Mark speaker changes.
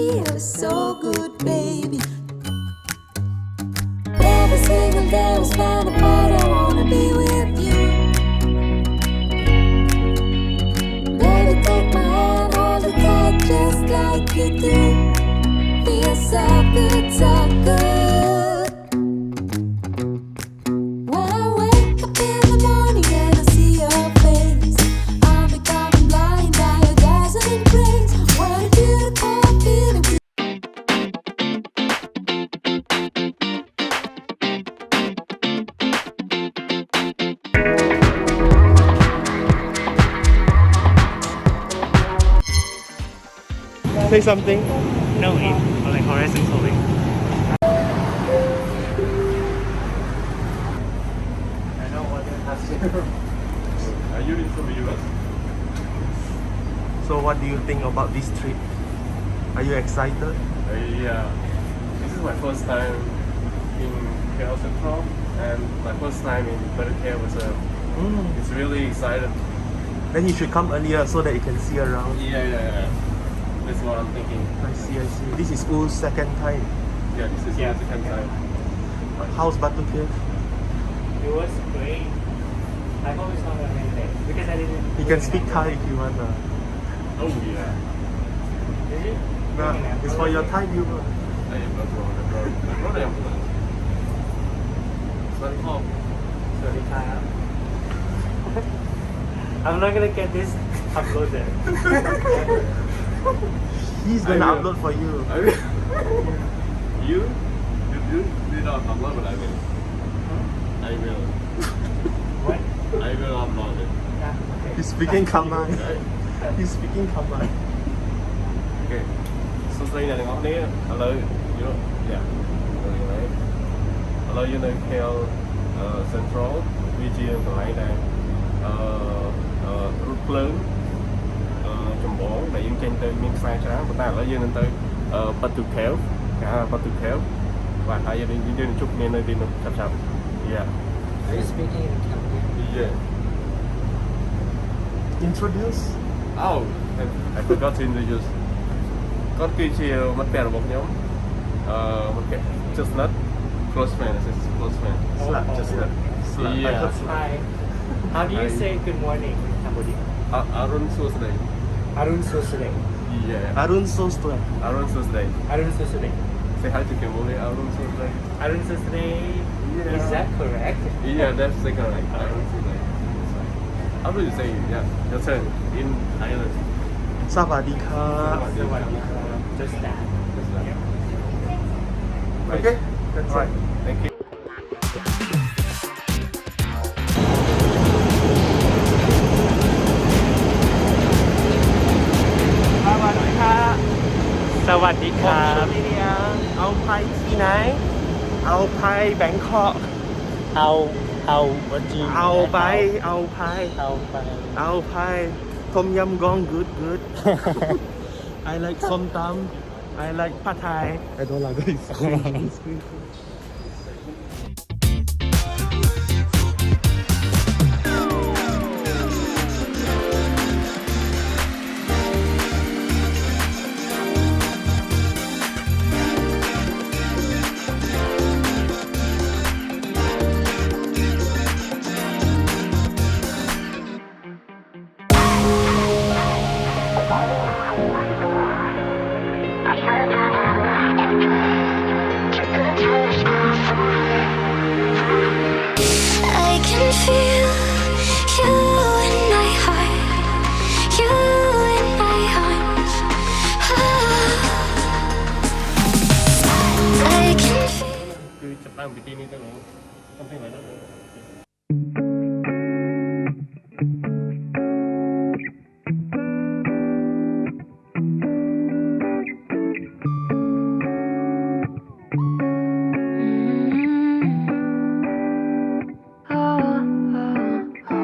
Speaker 1: feel so good, baby. Every single day we spend apart, I wanna be with you. Baby, take my hand, hold it tight just like you do. Feel so good, so good. When I wake up in the morning and I see your face, I'm becoming blind by your dazzling grace. What a beautiful feeling.
Speaker 2: Say something.
Speaker 3: No, only horizontally. I know what you have to do.
Speaker 4: Are you from the US?
Speaker 2: So what do you think about this trip? Are you excited?
Speaker 4: Yeah. This is my first time in KL Central and my first time in Batu Caves. It's really excited.
Speaker 2: Then you should come earlier so that you can see around.
Speaker 4: Yeah. That's what I'm thinking.
Speaker 2: I see. This is Uu's second time.
Speaker 4: Yeah, this is the second time.
Speaker 2: How's Batu Caves?
Speaker 3: It was great. I hope it's not gonna rain because I didn't.
Speaker 2: You can speak Thai if you want.
Speaker 4: Oh yeah.
Speaker 3: Did you?
Speaker 2: It's for your Thai viewer.
Speaker 4: I am not wrong. Sorry, Paul.
Speaker 3: Sorry, Kyle. I'm not gonna get this uploaded.
Speaker 2: He's gonna
Speaker 4: I will.
Speaker 2: upload for you.
Speaker 4: I will. You not upload, but I will. I will.
Speaker 3: What?
Speaker 4: I will upload it.
Speaker 3: Okay.
Speaker 2: He's speaking Khmer. He's speaking Khmer.
Speaker 4: Okay. So say là ngón đấy, hello, you know, yeah, right. Hello, you know, KL Central, region của lại này, rút lớn, chùm bóng, để yên trên tới miền xa trắng, của ta là dân tới Batu Caves, Batu Caves, và hai gia đình chụp nên nơi đi nó chậm chậm, yeah.
Speaker 3: Are you speaking in Khmer?
Speaker 4: Yeah.
Speaker 2: Introduce.
Speaker 4: Oh, I forgot to introduce. គាត់គឺជាមិត្តភក្តិរបស់ខ្ញុំមិត្តភក្តិ just not close friend is close friend
Speaker 2: Slut, just slut. Slut.
Speaker 4: Yeah.
Speaker 2: I heard slut.
Speaker 3: Hi. How do you say good morning in Cambodia?
Speaker 4: អរុនសួស្ដី
Speaker 3: Arun Sosre.
Speaker 4: Yeah.
Speaker 2: Arun so slut.
Speaker 4: អរុនសួស្ដី
Speaker 3: Arun Sosre.
Speaker 4: Say hi to Cambodia អរុនសួស្ដី
Speaker 3: Arun Sosre.
Speaker 4: Yeah.
Speaker 3: Is that correct?
Speaker 4: Yeah, that's the correct អរុនសួស្ដី How do you say it? Yeah, your turn in Thailand.
Speaker 2: Savadika.
Speaker 3: Just that.
Speaker 4: Just that. Right.
Speaker 2: Okay, that's
Speaker 4: Alright,
Speaker 2: it.
Speaker 4: thank you.
Speaker 3: สวัสดีครับ
Speaker 2: เอาไปที่ไหน เอาไปแบงคอก
Speaker 3: เอาวันจี
Speaker 2: เอาไป
Speaker 3: เอาไป
Speaker 2: เอาไปต้มยำกอง good I like ส้มตำ I like pad thai I don't like this
Speaker 1: I can feel you in my heart, you in my arms. I can feel.
Speaker 4: គឺចាប់តាមពីទីនេះទៅsomething like that